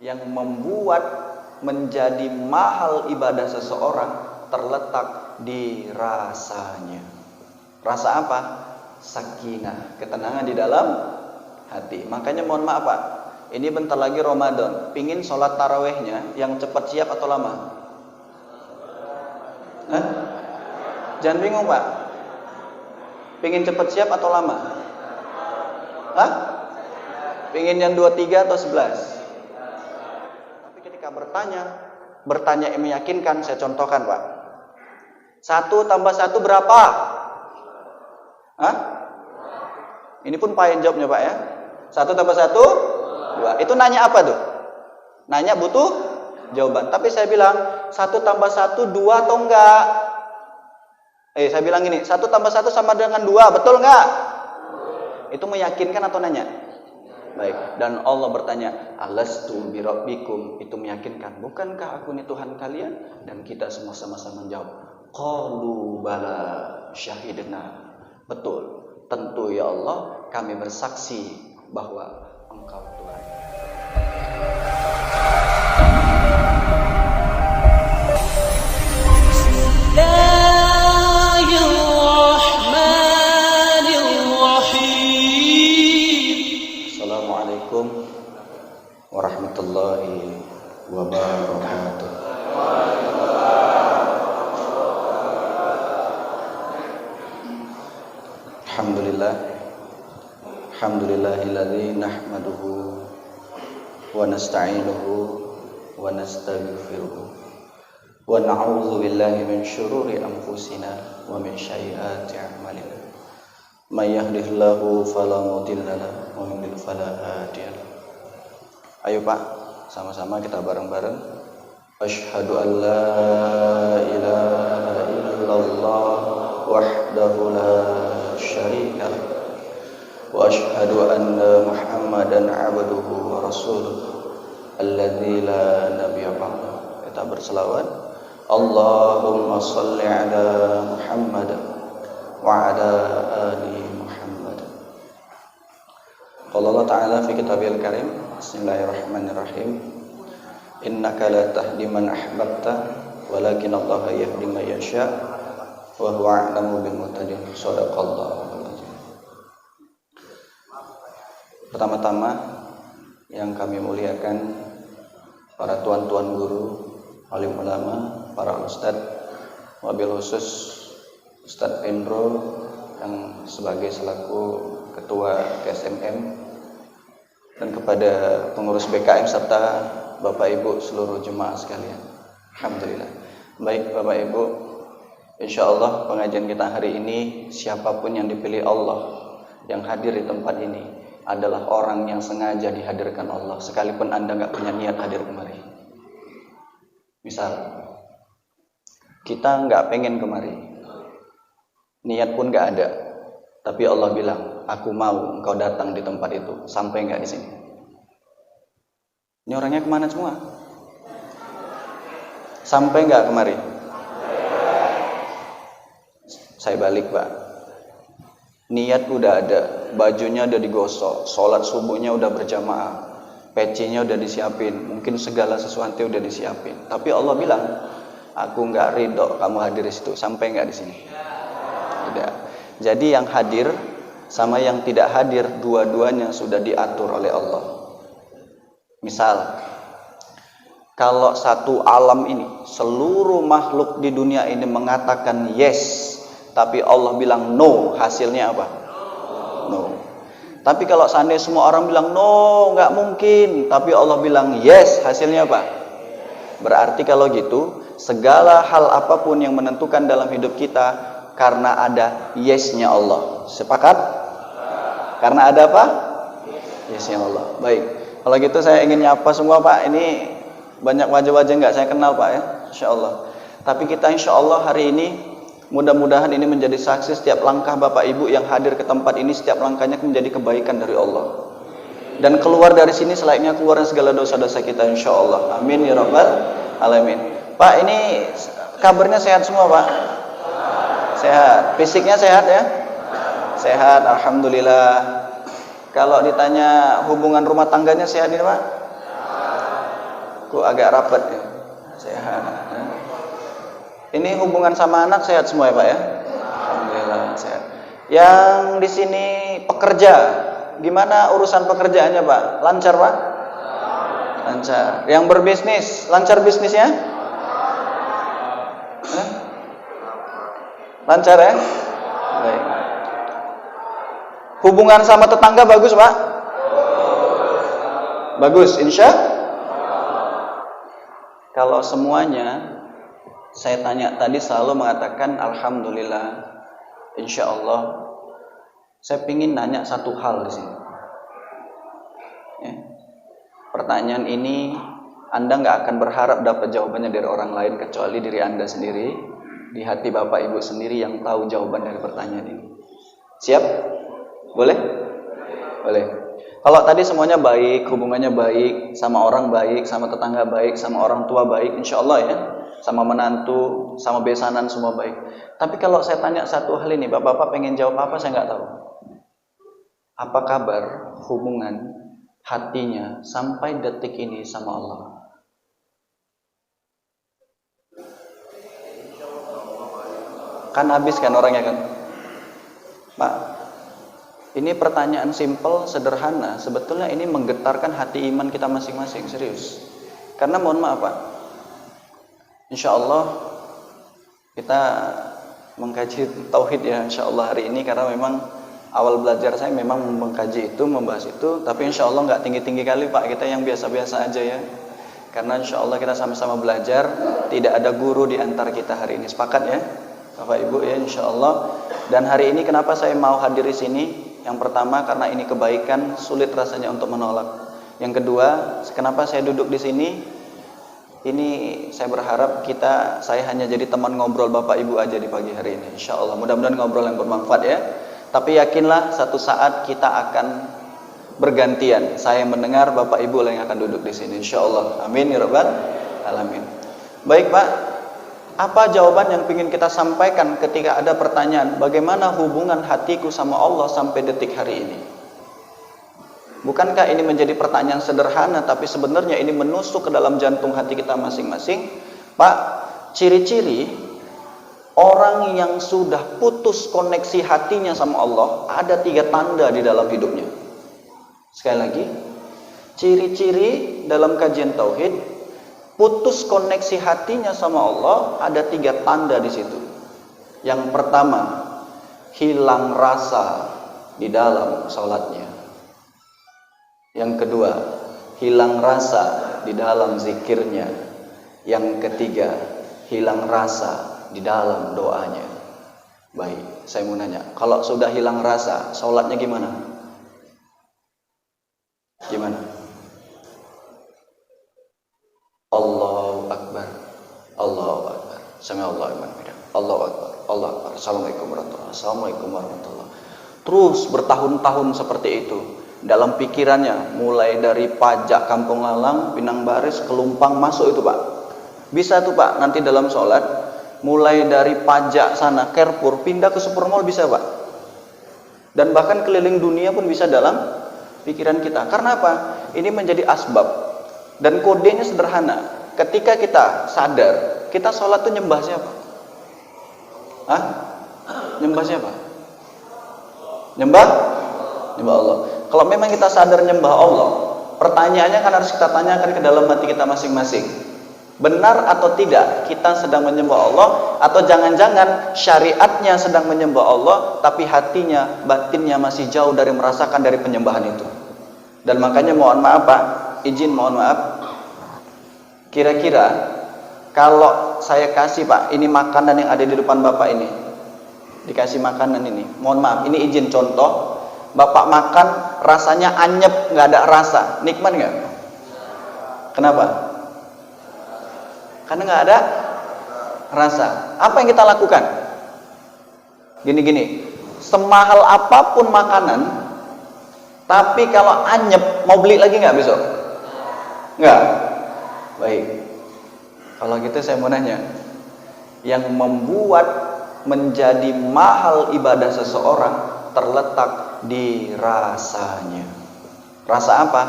Yang membuat menjadi mahal ibadah seseorang terletak di rasanya. Rasa apa? Sakinah, ketenangan di dalam hati. Makanya mohon maaf Pak, ini bentar lagi Ramadan. Pingin sholat tarawehnya yang cepat siap atau lama? Hah? Jangan bingung Pak. Pingin cepat siap atau lama? Hah? Pingin yang 23 atau 11? Tapi ketika bertanya yang meyakinkan, saya contohkan Pak. 1 tambah 1 berapa? Hah? Ini pun Pak yang jawabnya Pak ya. 1 tambah 1, 2. Itu nanya apa tuh? Nanya butuh jawaban. Tapi saya bilang 1 tambah 1, 2 atau enggak? Saya bilang gini, 1 tambah 1 sama dengan 2, betul enggak? Itu meyakinkan atau nanya? Baik. Dan Allah bertanya, alastu birabbikum, itu meyakinkan. Bukankah aku ini Tuhan kalian? Dan kita semua sama-sama menjawab, qalu bala syahidna. Betul, tentu ya Allah, kami bersaksi bahwa Engkau Tuhan. Assalamualaikum warahmatullahi wabarakatuh. Alhamdulillahilladzi nahmaduhu wa nasta'inuhu wa nastaghfiruh wa na'udzu billahi min syururi anfusina wa min sayyiati a'malina. May yahdihillahu fala mudilla lahu wa may yudlil fala hadiya lahu. Ayo Pak, sama-sama kita bareng-bareng. Asyhadu an la ilaha illallah wahdahu la syarika lahu wa asyhadu anna Muhammadan abduhu wa rasuluh alladzi la nabiyya ba'dahu. Kita berselawat, Allahumma shalli ala Muhammad wa ala ali Muhammad. Qala Allah Ta'ala fi kitabil karim, bismillahirrahmanirrahim, innaka la tahdi man ahbabta walakin Allah yahdi man yasha wa huwa a'lamu bil muhtadin. Shadaqallahu. Pertama-tama yang kami muliakan para tuan-tuan guru, alim ulama, para ustadz, wabil khusus Ustadz Pendro yang sebagai selaku ketua KSMM, dan kepada pengurus BKM serta Bapak Ibu seluruh jemaah sekalian. Alhamdulillah. Baik Bapak Ibu, insyaallah pengajian kita hari ini, siapapun yang dipilih Allah yang hadir di tempat ini adalah orang yang sengaja dihadirkan Allah, sekalipun Anda nggak punya niat hadir kemari. Misal kita nggak pengen kemari, niat pun nggak ada, tapi Allah bilang, aku mau engkau datang di tempat itu. Sampai nggak di sini? Ini orangnya kemana semua? Sampai nggak kemari? Saya balik Pak. Niat udah ada, bajunya udah digosok, sholat subuhnya udah berjamaah, pecinya udah disiapin, mungkin segala sesuatu udah disiapin. Tapi Allah bilang, aku nggak ridho kamu hadir di situ. Sampai nggak di sini? Tidak. Jadi yang hadir sama yang tidak hadir, dua-duanya sudah diatur oleh Allah. Misal, kalau satu alam ini, seluruh makhluk di dunia ini mengatakan yes, tapi Allah bilang no, hasilnya apa? No. Tapi kalau seandainya semua orang bilang no, nggak mungkin, tapi Allah bilang yes, hasilnya apa? Berarti kalau gitu, segala hal apapun yang menentukan dalam hidup kita, karena ada yes-nya Allah. Sepakat? Karena ada apa? Yes-nya Allah. Baik. Kalau gitu saya ingin nyapa semua Pak. Ini banyak wajah-wajah nggak saya kenal Pak ya, insyaallah. Tapi kita insyaallah hari ini, mudah-mudahan ini menjadi saksi setiap langkah Bapak Ibu yang hadir ke tempat ini, setiap langkahnya menjadi kebaikan dari Allah. Dan keluar dari sini selayaknya keluar dari segala dosa-dosa kita insyaallah. Amin ya rabbal alamin. Pak, ini kabarnya sehat semua Pak? Sehat. Fisiknya sehat ya? Sehat, alhamdulillah. Kalau ditanya hubungan rumah tangganya sehat ini Pak? Kok agak rapat ya? Sehat. Ini hubungan sama anak sehat semua ya Pak ya? Alhamdulillah sehat. Yang di sini pekerja, gimana urusan pekerjaannya Pak? Lancar Pak? Lancar. Yang berbisnis, lancar bisnisnya? Lancar ya? Baik. Hubungan sama tetangga bagus Pak? Bagus, insya? Kalau semuanya saya tanya tadi selalu mengatakan alhamdulillah, insya Allah. Saya ingin nanya satu hal di sini. Ya. Pertanyaan ini Anda nggak akan berharap dapat jawabannya dari orang lain kecuali diri Anda sendiri, di hati Bapak Ibu sendiri yang tahu jawaban dari pertanyaan ini. Siap? Boleh? Boleh. Kalau tadi semuanya baik, hubungannya baik, sama orang baik, sama tetangga baik, sama orang tua baik, insya Allah ya. Sama menantu, sama besanan semua baik. Tapi kalau saya tanya satu hal ini, Bapak-bapak pengen jawab apa saya nggak tahu. Apa kabar hubungan hatinya sampai detik ini sama Allah? Kan habis kan orangnya kan? Pak, ini pertanyaan simpel, sederhana. Sebetulnya ini menggetarkan hati iman kita masing-masing, serius. Karena mohon maaf Pak, insya Allah kita mengkaji tauhid ya insya Allah hari ini. Karena memang awal belajar saya memang mengkaji itu, membahas itu. Tapi insya Allah nggak tinggi-tinggi kali Pak, kita yang biasa-biasa aja ya. Karena insya Allah kita sama-sama belajar, tidak ada guru di antara kita hari ini. Sepakat ya Bapak Ibu ya insya Allah. Dan hari ini kenapa saya mau hadir di sini? Yang pertama karena ini kebaikan, sulit rasanya untuk menolak. Yang kedua, kenapa saya duduk di sini? Ini saya berharap saya hanya jadi teman ngobrol Bapak Ibu aja di pagi hari ini. Insya Allah, mudah-mudahan ngobrol yang bermanfaat ya. Tapi yakinlah satu saat kita akan bergantian. Saya mendengar Bapak Ibu yang akan duduk di sini. Insya Allah. Amin ya rabbal alamin. Baik Pak, apa jawaban yang ingin kita sampaikan ketika ada pertanyaan, bagaimana hubungan hatiku sama Allah sampai detik hari ini? Bukankah ini menjadi pertanyaan sederhana, tapi sebenarnya ini menusuk ke dalam jantung hati kita masing-masing? Pak, ciri-ciri orang yang sudah putus koneksi hatinya sama Allah, ada 3 tanda di dalam hidupnya. Sekali lagi, ciri-ciri dalam kajian tauhid, putus koneksi hatinya sama Allah, ada 3 tanda di situ. Yang pertama, hilang rasa di dalam sholatnya. Yang kedua, hilang rasa di dalam zikirnya. Yang ketiga, hilang rasa di dalam doanya. Baik, saya mau nanya, kalau sudah hilang rasa, sholatnya gimana? Gimana? Allahu Akbar, Allahu Akbar, sami Allahu liman hamidah, Allahu Akbar, Allahu Akbar, Assalamualaikum warahmatullahi wabarakatuh, Assalamualaikum warahmatullahi wabarakatuh. Terus bertahun-tahun seperti itu. Dalam pikirannya, mulai dari pajak Kampung Lalang, Pinang Baris, Kelumpang, masuk itu Pak. Bisa tuh Pak, nanti dalam sholat, mulai dari pajak sana, Carrefour, pindah ke Supermall bisa Pak. Dan bahkan keliling dunia pun bisa dalam pikiran kita. Karena apa? Ini menjadi asbab. Dan kodenya sederhana. Ketika kita sadar, kita sholat tuh nyembah siapa? Hah? Nyembah siapa? Nyembah Allah. Kalau memang kita sadar nyembah Allah, pertanyaannya kan harus kita tanyakan ke dalam hati kita masing-masing. Benar atau tidak kita sedang menyembah Allah, atau jangan-jangan syariatnya sedang menyembah Allah, tapi hatinya, batinnya masih jauh dari merasakan dari penyembahan itu. Dan makanya mohon maaf Pak, izin mohon maaf. Kira-kira kalau saya kasih Pak, ini makanan yang ada di depan Bapak ini, dikasih makanan ini, mohon maaf, ini izin contoh. Bapak makan rasanya anyep, nggak ada rasa, nikmat nggak? Kenapa? Karena nggak ada rasa. Apa yang kita lakukan? Gini-gini, semahal apapun makanan, tapi kalau anyep, mau beli lagi nggak besok? Nggak. Baik. Kalau gitu saya mau nanya, yang membuat menjadi mahal ibadah seseorang terletak di rasanya. Rasa apa?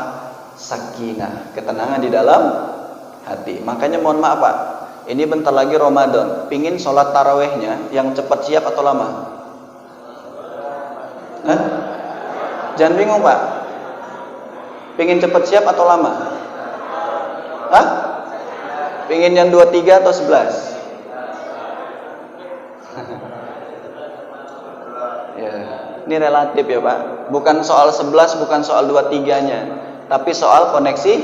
Sakinah, ketenangan di dalam hati. Makanya mohon maaf Pak, ini bentar lagi Ramadan, pingin sholat tarawehnya yang cepat siap atau lama? Hah? Jangan bingung Pak, pingin cepat siap atau lama? Hah? Pingin yang 23 atau 11? Ya, ini relatif ya Pak, bukan soal 11, bukan soal 23-nya, tapi soal koneksi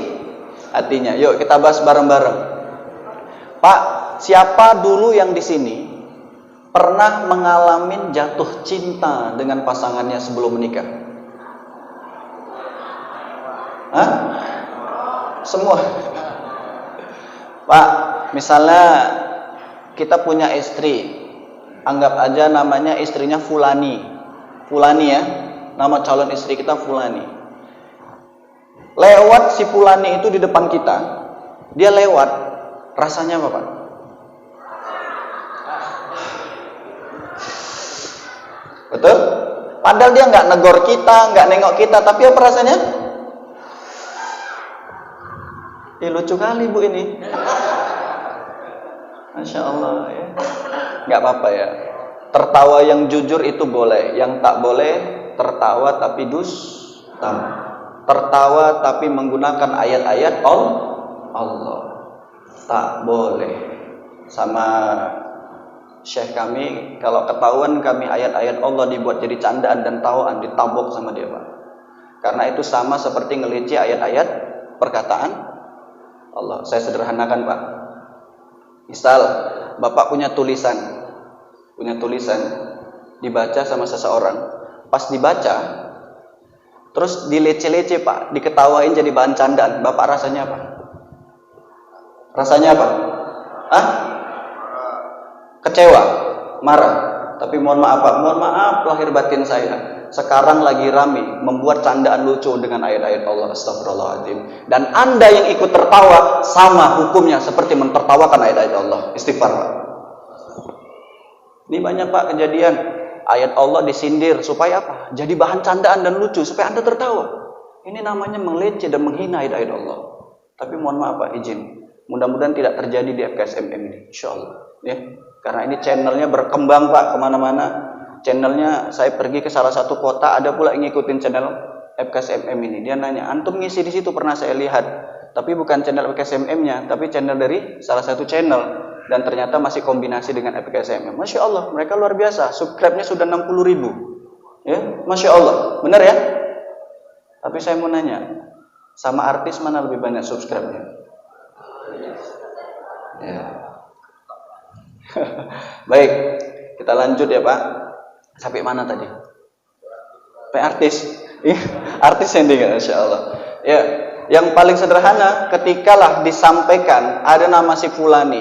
hatinya. Yuk kita bahas bareng-bareng. Pak, siapa dulu yang di sini pernah mengalami jatuh cinta dengan pasangannya sebelum menikah? Hah? Semua. Pak, misalnya kita punya istri, anggap aja namanya istrinya Fulani ya, nama calon istri kita Fulani. Lewat si Fulani itu di depan kita, dia lewat, rasanya apa Pak? Betul? Padahal dia nggak negor kita, nggak nengok kita, tapi apa rasanya? Lucu kali Bu ini. Masya Allah ya. Nggak apa-apa ya. Tertawa yang jujur itu boleh, yang tak boleh tertawa tapi dusta. Tertawa tapi menggunakan ayat-ayat Allah. Tak boleh. Sama Syekh kami, kalau ketahuan kami ayat-ayat Allah dibuat jadi candaan dan tawaan, ditabok sama dia Pak. Karena itu sama seperti ngeleci ayat-ayat perkataan Allah. Saya sederhanakan Pak. Misal Bapak punya tulisan dibaca sama seseorang, pas dibaca terus dilece-lece Pak, diketawain jadi bahan candaan, Bapak rasanya apa? Rasanya apa? Hah? Kecewa, marah. Tapi mohon maaf Pak, mohon maaf lahir batin saya. Sekarang lagi rame membuat candaan lucu dengan ayat-ayat Allah. Astagfirullahaladzim. Dan Anda yang ikut tertawa sama hukumnya seperti mentertawakan ayat-ayat Allah. Istighfar Pak. Ini banyak Pak kejadian. Ayat Allah disindir supaya apa? Jadi bahan candaan dan lucu supaya Anda tertawa. Ini namanya melece dan menghina ayat-ayat Allah. Tapi mohon maaf Pak, izin. Mudah-mudahan tidak terjadi di FKSMM ini, insyaallah. Ya. Karena ini channelnya berkembang Pak kemana-mana. Channelnya saya pergi ke salah satu kota, ada pula yang ngikutin channel FKSMM ini. Dia nanya, antum ngisi di situ pernah saya lihat, tapi bukan channel FKSMM-nya, tapi channel dari salah satu channel, dan ternyata masih kombinasi dengan FKSMM. Masya Allah, mereka luar biasa. Subscribe-nya sudah 60.000. Ya, Masya Allah, benar ya? Tapi saya mau nanya, sama artis mana lebih banyak subscribe-nya? Ya. Baik, kita lanjut ya Pak. Sampai mana tadi? Sampai artis. Artis yang tinggal, Insya Allah. Ya, yang paling sederhana, ketikalah disampaikan ada nama si Fulani,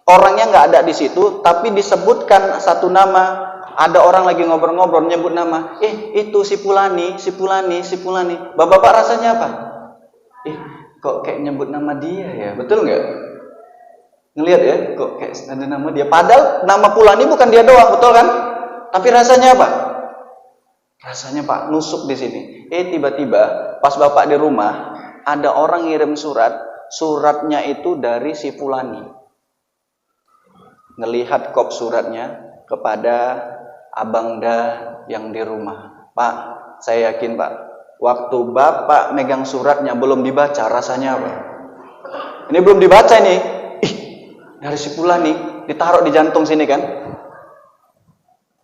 orangnya nggak ada di situ, tapi disebutkan satu nama. Ada orang lagi ngobrol-ngobrol nyebut nama. Itu si Fulani. Bapak-bapak rasanya apa? Kok kayak nyebut nama dia ya? Betul nggak? Ngelihat ya, kok kayak ada nama dia. Padahal nama Fulani bukan dia doang, betul kan? Tapi rasanya apa? Rasanya Pak, nusuk di sini. Tiba-tiba pas Bapak di rumah, ada orang ngirim suratnya itu dari si Fulani. Ngelihat kop suratnya kepada Abang Da yang di rumah. Pak, saya yakin Pak, waktu Bapak megang suratnya belum dibaca, rasanya apa? Ini belum dibaca ini. Dari si Fulani, ditaruh di jantung sini kan?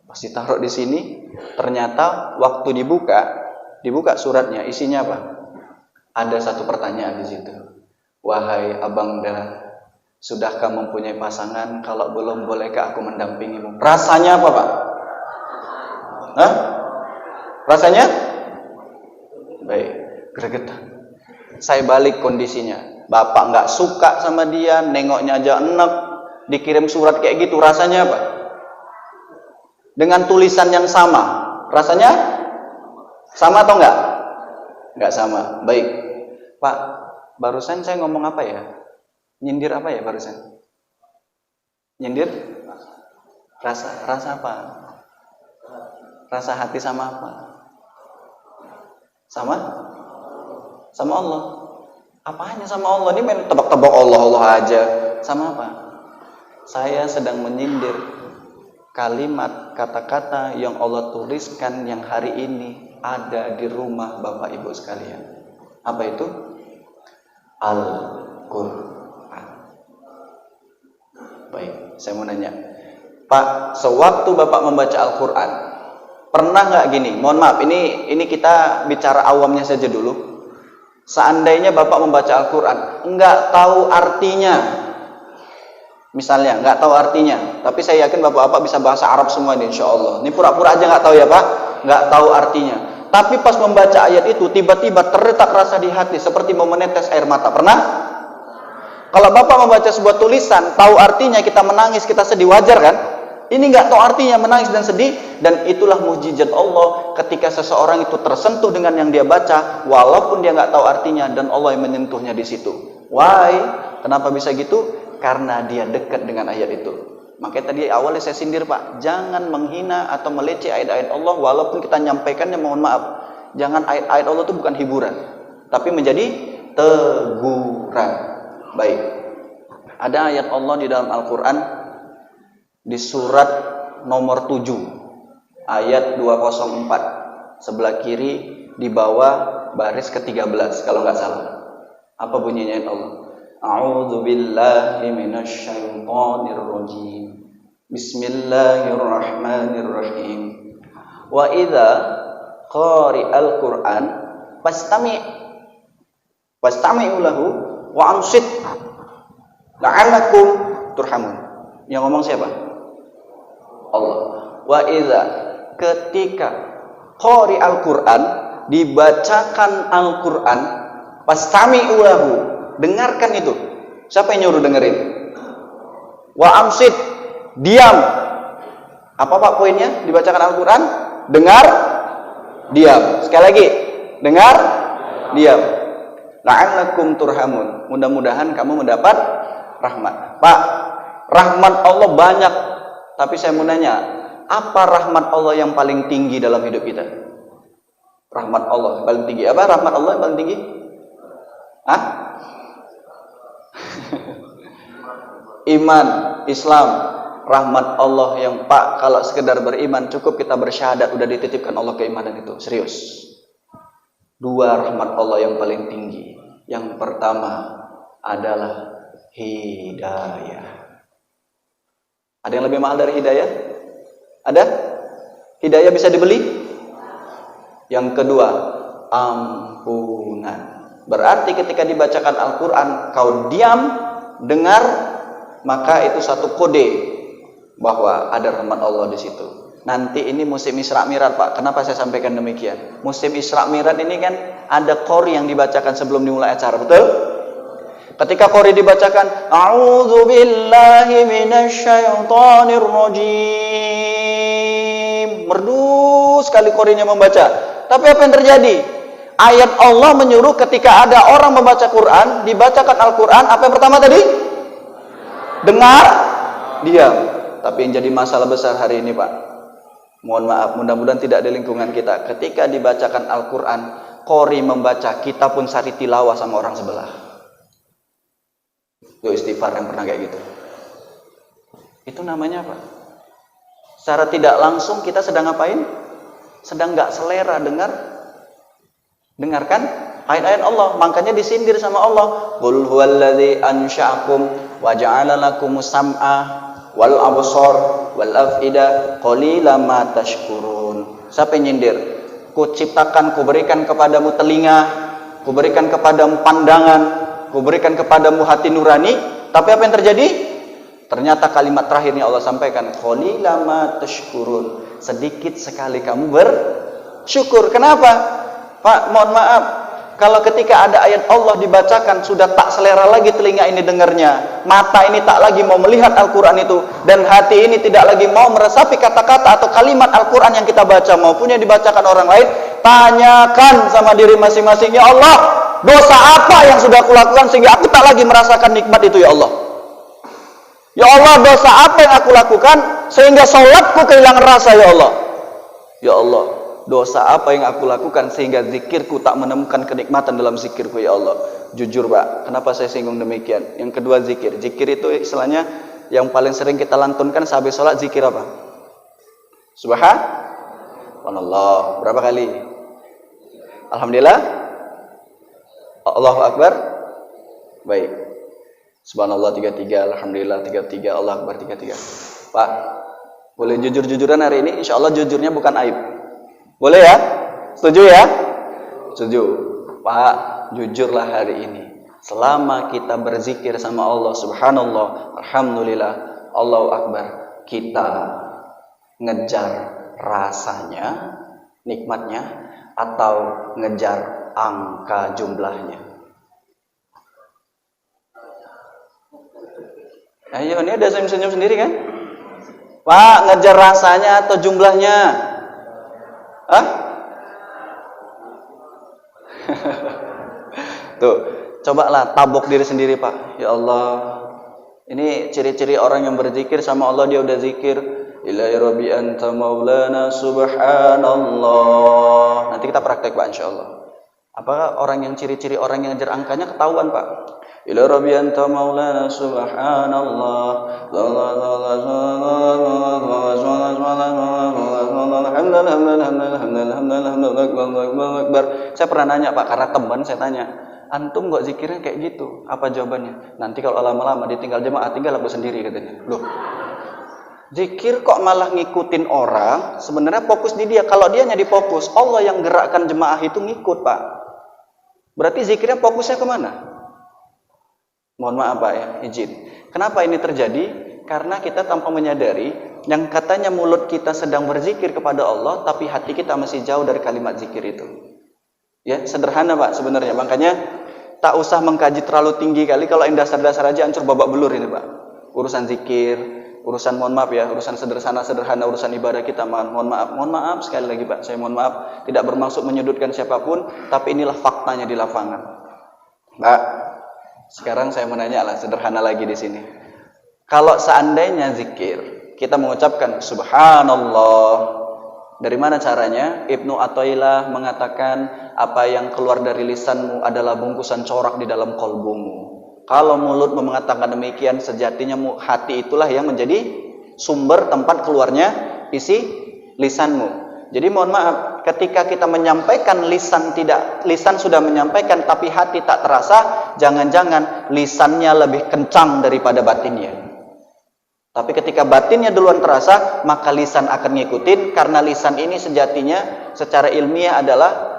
Pas ditaruh di sini, ternyata waktu dibuka suratnya, isinya apa? Ada satu pertanyaan di situ. Wahai Abang Da, sudahkah mempunyai pasangan? Kalau belum, bolehkah aku mendampingimu? Rasanya apa Pak? Hah? Rasanya? Baik, gregetan. Saya balik kondisinya. Bapak nggak suka sama dia, nengoknya aja enek, dikirim surat kayak gitu, rasanya apa? Dengan tulisan yang sama, rasanya sama atau enggak? Enggak sama. Baik, Pak, barusan saya ngomong apa ya? Nyindir apa ya barusan? Nyindir? Rasa apa? Rasa hati sama apa? Sama Allah. Apanya sama Allah? Ini main tebak-tebak Allah aja. Sama apa? Saya sedang menyindir kalimat, kata-kata yang Allah tuliskan yang hari ini ada di rumah Bapak Ibu sekalian. Apa itu? Al-Quran. Baik, saya mau nanya, Pak, sewaktu Bapak membaca Al-Quran, pernah nggak gini? Mohon maaf, ini kita bicara awamnya saja dulu. Seandainya Bapak membaca Al-Quran, nggak tahu artinya, misalnya nggak tahu artinya, tapi saya yakin Bapak-Bapak bisa bahasa Arab semua ini, insya Allah. Ini pura-pura aja nggak tahu ya Pak, nggak tahu artinya. Tapi pas membaca ayat itu, tiba-tiba terletak rasa di hati seperti mau menetes air mata. Pernah? Kalau Bapak membaca sebuah tulisan, tahu artinya, kita menangis, kita sedih, wajar kan? Ini nggak tahu artinya, menangis dan sedih. Dan itulah mukjizat Allah ketika seseorang itu tersentuh dengan yang dia baca, walaupun dia nggak tahu artinya, dan Allah yang menyentuhnya di situ. Why? Kenapa bisa gitu? Karena dia dekat dengan ayat itu. Makanya tadi awalnya saya sindir Pak, jangan menghina atau meleceh ayat-ayat Allah, walaupun kita nyampaikannya, mohon maaf. Jangan, ayat-ayat Allah itu bukan hiburan, tapi menjadi teguran. Baik, ada ayat Allah di dalam Al-Quran di surat nomor 7 ayat 204, sebelah kiri di bawah baris ke-13 kalau nggak salah. Apa bunyinya ayat Allah? A'udzu billahi minasyaitonir rajim. Bismillahirrahmanirrahim. Wa idza qari'al Qur'an fastami'u lahu wa ansit la'allakum turhamun. Yang ngomong siapa? Allah. Wa idza, ketika qari'al Qur'an, dibacakan Al-Qur'an, fastami'u lahu, dengarkan itu. Siapa yang nyuruh dengerin? Wa amsit, diam. Apa Pak poinnya? Dibacakan Al-Quran, dengar, diam. Sekali lagi, dengar, diam. La'allakum turhamun, mudah-mudahan kamu mendapat rahmat. Pak, rahmat Allah banyak, tapi saya mau nanya, apa rahmat Allah yang paling tinggi dalam hidup kita? Rahmat Allah paling tinggi. Apa rahmat Allah yang paling tinggi? Hah? Iman, Islam, rahmat Allah yang Pak, kalau sekedar beriman cukup kita bersyahadat udah dititipkan Allah keimanan itu, serius. Dua rahmat Allah yang paling tinggi. Yang pertama adalah hidayah. Ada yang lebih mahal dari hidayah? Ada? Hidayah bisa dibeli? Yang kedua, ampunan. Berarti ketika dibacakan Al-Quran, kau diam, dengar, maka itu satu kode bahwa ada rahmat Allah di situ. Nanti ini musim Isra Mi'raj Pak. Kenapa saya sampaikan demikian? Musim Isra Mi'raj ini kan ada qori yang dibacakan sebelum dimulai acara, betul? Ketika qori dibacakan, A'udzu billahi minasyaitonir rajim. Merdu sekali qorinya membaca. Tapi apa yang terjadi? Ayat Allah menyuruh ketika ada orang membaca Quran, dibacakan Al-Quran, apa yang pertama tadi? Dengar, diam. Tapi yang jadi masalah besar hari ini Pak, mohon maaf, mudah-mudahan tidak di lingkungan kita. Ketika dibacakan Al-Quran, qori membaca, kita pun sari tilawah sama orang sebelah. Itu istighfar yang pernah kayak gitu. Itu namanya apa? Secara tidak langsung kita sedang ngapain? Sedang nggak selera dengarkan ayat-ayat Allah. Makanya disindir sama Allah. Qul huwallazi ansha'akum wa ja'ala lakumus sam'a wal absar wal afida qalilan ma tashkurun. Siapa yang nyindir? Ku ciptakan, ku berikan kepadamu telinga, ku berikan kepadamu pandangan, ku berikan kepadamu hati nurani. Tapi apa yang terjadi? Ternyata kalimat terakhirnya Allah sampaikan, qalilan ma tashkurun. Sedikit sekali kamu bersyukur. Kenapa? Pak, mohon maaf, kalau ketika ada ayat Allah dibacakan, sudah tak selera lagi telinga ini dengarnya, mata ini tak lagi mau melihat Al-Quran itu, dan hati ini tidak lagi mau meresapi kata-kata atau kalimat Al-Quran yang kita baca maupun yang dibacakan orang lain. Tanyakan sama diri masing-masing, ya Allah, dosa apa yang sudah aku lakukan sehingga aku tak lagi merasakan nikmat itu, ya Allah? Ya Allah, dosa apa yang aku lakukan sehingga sholatku kehilangan rasa, ya Allah? Ya Allah, dosa apa yang aku lakukan sehingga zikirku tak menemukan kenikmatan dalam zikirku, ya Allah? Jujur Pak, kenapa saya singgung demikian? Yang kedua zikir. Zikir itu istilahnya yang paling sering kita lantunkan sehabis sholat, zikir apa? Subhanallah. Berapa kali? Alhamdulillah. Allahu Akbar. Baik. Subhanallah 33, Alhamdulillah 33, Allah Akbar 33. Pak, boleh jujur-jujuran hari ini? Insya Allah jujurnya bukan aib. Boleh ya? Setuju ya? Setuju. Pak, jujurlah hari ini. Selama kita berzikir sama Allah, subhanallah, alhamdulillah, Allahu Akbar, kita ngejar rasanya, nikmatnya, atau ngejar angka jumlahnya. Ayo, ini ada senyum-senyum sendiri kan? Pak, ngejar rasanya atau jumlahnya? Hah? Tuh, cobalah tabok diri sendiri Pak. Ya Allah, ini ciri-ciri orang yang berzikir sama Allah, dia udah zikir. Ilahi Rabbi anta maulana subhanallah. Nanti kita praktek Pak insyaallah. Apakah orang yang ciri-ciri orang yang ngejar angkanya ketahuan Pak? Ilahi Rabbi anta maulana subhanallah. Saya pernah nanya Pak, karena teman saya tanya, antum kok zikirnya kayak gitu? Apa jawabannya? Nanti kalau lama-lama ditinggal jemaah, tinggal aku sendiri katanya. Loh, zikir kok malah ngikutin orang? Sebenarnya fokus di dia. Kalau dia nyadi fokus, Allah yang gerakkan jemaah itu ngikut Pak. Berarti zikirnya fokusnya kemana? Mohon maaf Pak ya, izin. Kenapa ini terjadi? Karena kita tanpa menyadari, yang katanya mulut kita sedang berzikir kepada Allah, tapi hati kita masih jauh dari kalimat zikir itu. Ya, sederhana Pak sebenarnya. Makanya tak usah mengkaji terlalu tinggi kali. Kalau yang dasar-dasar aja hancur babak belur ini Pak. Urusan zikir, urusan mohon maaf ya, urusan sederhana, urusan ibadah kita, mohon maaf sekali lagi Pak. Saya mohon maaf, tidak bermaksud menyudutkan siapapun, tapi inilah faktanya di lapangan. Mbak, sekarang saya menanya lah, sederhana lagi di sini. Kalau seandainya zikir, kita mengucapkan subhanallah, dari mana caranya? Ibnu Athaillah mengatakan, apa yang keluar dari lisanmu adalah bungkusan corak di dalam kolbumu. Kalau mulutmu mengatakan demikian, sejatinya hati itulah yang menjadi sumber tempat keluarnya isi lisanmu. Jadi mohon maaf, ketika kita menyampaikan lisan sudah menyampaikan tapi hati tak terasa, jangan-jangan lisannya lebih kencang daripada batinnya. Tapi ketika batinnya duluan terasa, maka lisan akan ngikutin, karena lisan ini sejatinya secara ilmiah adalah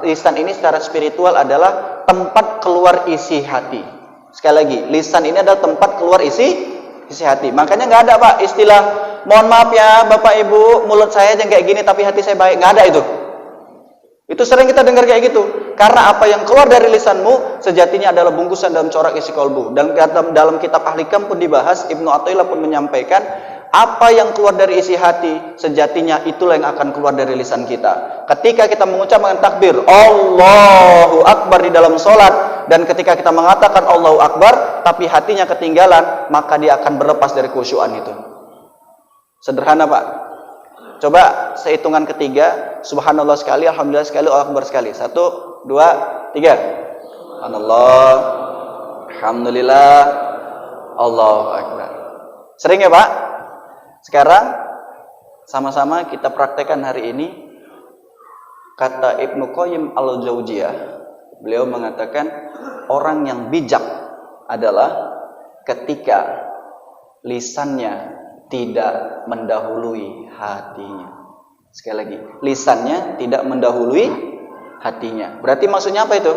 lisan ini secara spiritual adalah tempat keluar isi hati. Sekali lagi, lisan ini adalah tempat keluar isi hati. Makanya nggak ada Pak istilah, mohon maaf ya Bapak Ibu, mulut saya aja kayak gini tapi hati saya baik. Nggak ada itu. Itu sering kita dengar kayak gitu. Karena apa yang keluar dari lisanmu sejatinya adalah bungkusan dalam corak isi kolbu. Dan dalam kitab Ahlikam pun dibahas, Ibnu Athaillah pun menyampaikan, apa yang keluar dari isi hati sejatinya itulah yang akan keluar dari lisan kita. Ketika kita mengucapkan takbir Allahu Akbar di dalam sholat, dan ketika kita mengatakan Allahu Akbar tapi hatinya ketinggalan, maka dia akan berlepas dari khusyuan itu. Sederhana Pak. Coba sehitungan ketiga, subhanallah sekali, alhamdulillah sekali, Allahu Akbar sekali. 1, 2, 3. Subhanallah, alhamdulillah, Allahu Akbar. Sering ya Pak? Sekarang sama-sama kita praktekkan hari ini. Kata Ibnu Qayyim al-Jauziyah, beliau mengatakan orang yang bijak adalah ketika lisannya tidak mendahului hatinya. Sekali lagi, lisannya tidak mendahului hatinya. Berarti maksudnya apa itu?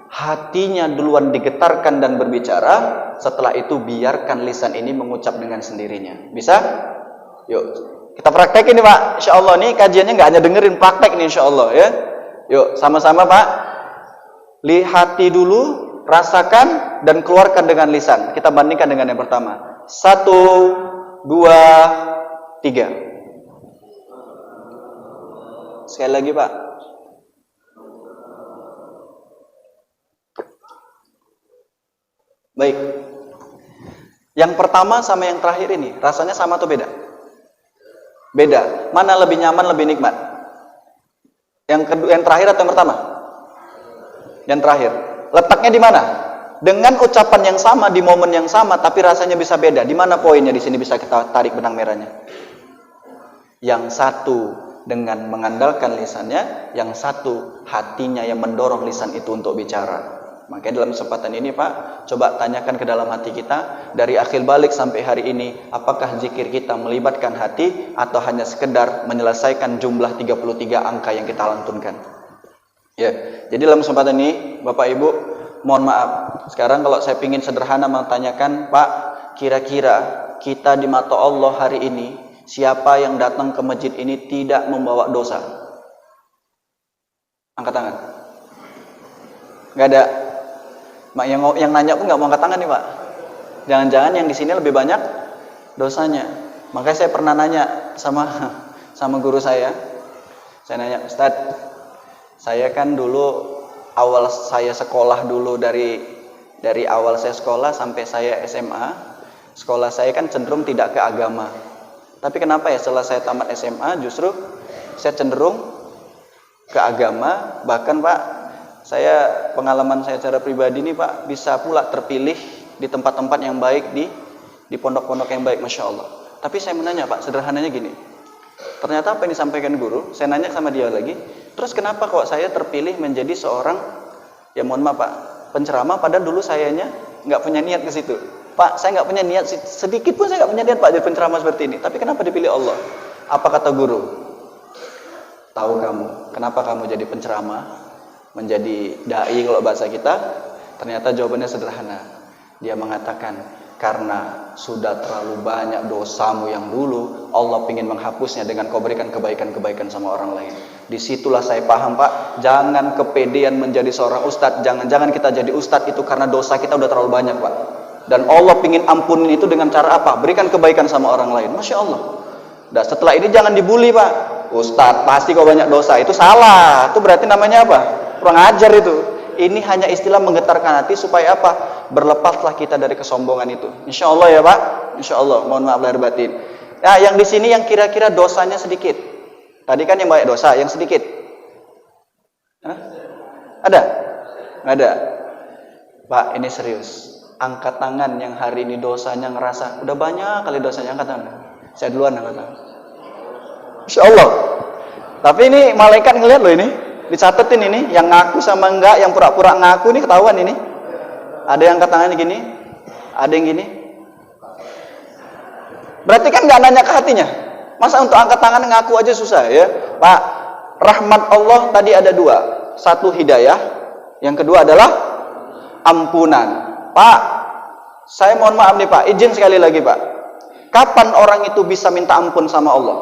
Hatinya duluan digetarkan dan berbicara, setelah itu biarkan lisan ini mengucap dengan sendirinya. Bisa? Yuk, kita praktek ini Pak. Insya Allah nih kajiannya nggak hanya dengerin, praktek nih Insya Allah ya. Yuk, sama-sama Pak. Hati dulu, rasakan dan keluarkan dengan lisan. Kita bandingkan dengan yang pertama. 1, 2, 3. Sekali lagi Pak. Baik. Yang pertama sama yang terakhir ini, rasanya sama atau beda? Beda. Mana lebih nyaman, lebih nikmat? Yang terakhir atau yang pertama? Yang terakhir, letaknya di mana? Dengan ucapan yang sama di momen yang sama, tapi rasanya bisa beda. Di mana poinnya di sini bisa kita tarik benang merahnya? Yang satu dengan mengandalkan lisannya, yang satu hatinya yang mendorong lisan itu untuk bicara. Makanya dalam kesempatan ini Pak, coba tanyakan ke dalam hati kita, dari akhir balik sampai hari ini, apakah zikir kita melibatkan hati atau hanya sekedar menyelesaikan jumlah 33 angka yang kita lantunkan? Ya, jadi dalam kesempatan ini Bapak Ibu, mohon maaf, sekarang kalau saya ingin sederhana menanyakan, Pak, kira-kira kita di mata Allah hari ini, siapa yang datang ke masjid ini tidak membawa dosa? Angkat tangan. Nggak ada. Yang nanya pun nggak mau angkat tangan nih Pak. Jangan-jangan yang di sini lebih banyak dosanya. Makanya saya pernah nanya sama guru saya. Saya nanya, Ustadz, saya kan dulu awal saya sekolah dulu dari awal saya sekolah sampai saya SMA, sekolah saya kan cenderung tidak ke agama. Tapi kenapa ya setelah saya tamat SMA justru saya cenderung ke agama. Bahkan Pak, pengalaman saya secara pribadi nih Pak, bisa pula terpilih di tempat-tempat yang baik, di pondok-pondok yang baik, Masya Allah. Tapi saya menanya Pak, sederhananya gini, ternyata apa yang disampaikan guru, saya nanya sama dia lagi, terus kenapa kok saya terpilih menjadi seorang, ya mohon maaf Pak, penceramah, padahal dulu sayanya nggak punya niat ke situ. Pak, saya nggak punya niat, sedikit pun saya nggak punya niat Pak jadi penceramah seperti ini. Tapi kenapa dipilih Allah? Apa kata guru? Tahu kamu, kenapa kamu jadi penceramah, menjadi dai kalau bahasa kita? Ternyata jawabannya sederhana. Dia mengatakan, karena sudah terlalu banyak dosamu yang dulu, Allah ingin menghapusnya dengan kau berikan kebaikan-kebaikan sama orang lain. Disitulah saya paham Pak, jangan kepedean menjadi seorang ustadz, jangan-jangan kita jadi ustadz itu karena dosa kita udah terlalu banyak Pak. Dan Allah ingin ampunin itu dengan cara apa? Berikan kebaikan sama orang lain. Masya Allah. Dan setelah ini jangan dibully Pak. Ustadz, pasti kau banyak dosa. Itu salah. Itu berarti namanya apa? Kurang ajar itu. Ini hanya istilah menggetarkan hati supaya apa? Berlepaslah kita dari kesombongan itu. Insya Allah ya Pak. Insya Allah. Mohon maaf lahir batin. Nah, yang di sini yang kira-kira dosanya sedikit. Tadi kan yang banyak dosa, yang sedikit. Hah? Ada? Nggak ada. Pak, ini serius. Angkat tangan yang hari ini dosanya ngerasa udah banyak kali dosanya, angkat tangan. Saya duluan angkat tangan. Insya Allah. Tapi ini malaikat ngeliat loh ini. Dicatetin ini, yang ngaku sama enggak, yang pura-pura ngaku ini ketahuan ini. Ada yang angkat tangan gini, ada yang gini. Berarti kan nggak nanya ke hatinya. Masa untuk angkat tangan ngaku aja susah ya, Pak. Rahmat Allah tadi ada dua. Satu hidayah, yang kedua adalah ampunan. Pak, saya mohon maaf nih Pak, izin sekali lagi Pak. Kapan orang itu bisa minta ampun sama Allah?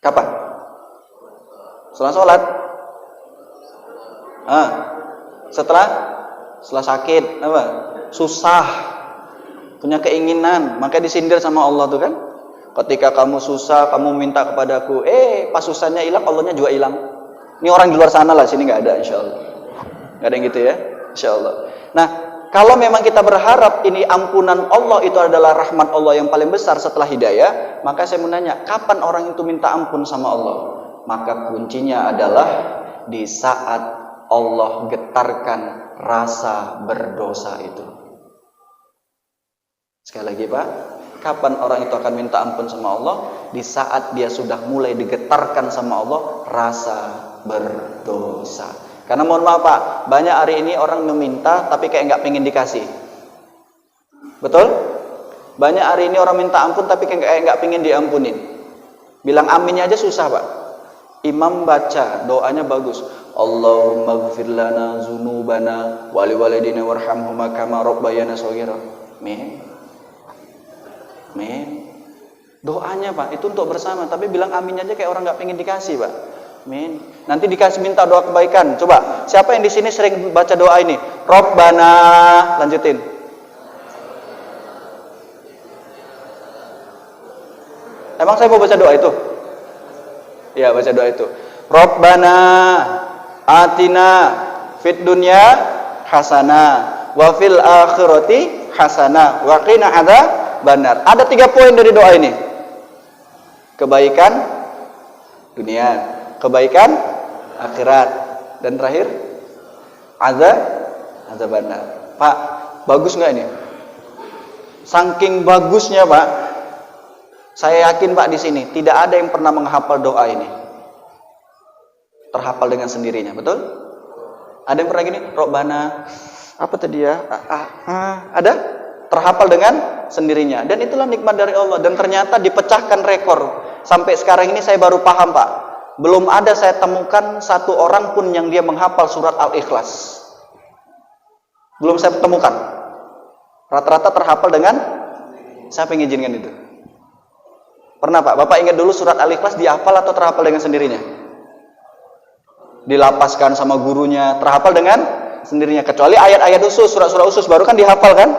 Kapan? Setelah sholat? Setelah sakit, apa? Susah, punya keinginan, makanya disindir sama Allah tuh kan. Ketika kamu susah, kamu minta kepadaku, pas susahnya hilang, Allahnya juga hilang. Ini orang di luar sana lah, sini nggak ada, insya Allah. Nggak ada yang gitu ya, insya Allah. Nah, kalau memang kita berharap ini ampunan Allah itu adalah rahmat Allah yang paling besar setelah hidayah, maka saya menanya, kapan orang itu minta ampun sama Allah? Maka kuncinya adalah di saat Allah getarkan rasa berdosa itu. Sekali lagi Pak, kapan orang itu akan minta ampun sama Allah? Di saat dia sudah mulai digetarkan sama Allah rasa berdosa. Karena mohon maaf Pak, banyak hari ini orang meminta tapi kayak nggak pengen dikasih. Betul? Banyak hari ini orang minta ampun tapi kayak nggak pengen diampunin. Bilang aminnya aja susah Pak. Imam baca, doanya bagus. Allahumma gfir lana zunubana wali walidina warhamhuma kama rabbayana shaghira. Amin. Doanya Pak, itu untuk bersama. Tapi bilang aminnya aja kayak orang nggak pengen dikasih Pak. Amin. Nanti dikasih minta doa kebaikan. Coba, siapa yang di sini sering baca doa ini? Rabbana, lanjutin. Emang saya mau baca doa itu? Ya, baca doa itu. Rabbana atina fid dunya hasanah wa fil akhirati hasanah wa qina adzabannar. Ada 3 poin dari doa ini. Kebaikan dunia, kebaikan akhirat, dan terakhir Azabannar. Pak, bagus nggak ini? Saking bagusnya Pak, saya yakin Pak di sini tidak ada yang pernah menghafal doa ini. Terhafal dengan sendirinya, betul? Ada yang pernah gini, Robbana, apa tadi ya? Ada? Terhafal dengan sendirinya. Dan itulah nikmat dari Allah. Dan ternyata dipecahkan rekor. Sampai sekarang ini saya baru paham Pak. Belum ada saya temukan satu orang pun yang dia menghafal surat Al-Ikhlas. Belum saya temukan. Rata-rata terhafal dengan, siapa yang izinkan itu? Pernah Pak? Bapak ingat dulu surat Al-Ikhlas dihafal atau terhafal dengan sendirinya? Dilapaskan sama gurunya, terhafal dengan sendirinya. Kecuali ayat-ayat usus, surat-surat usus baru kan dihafal kan?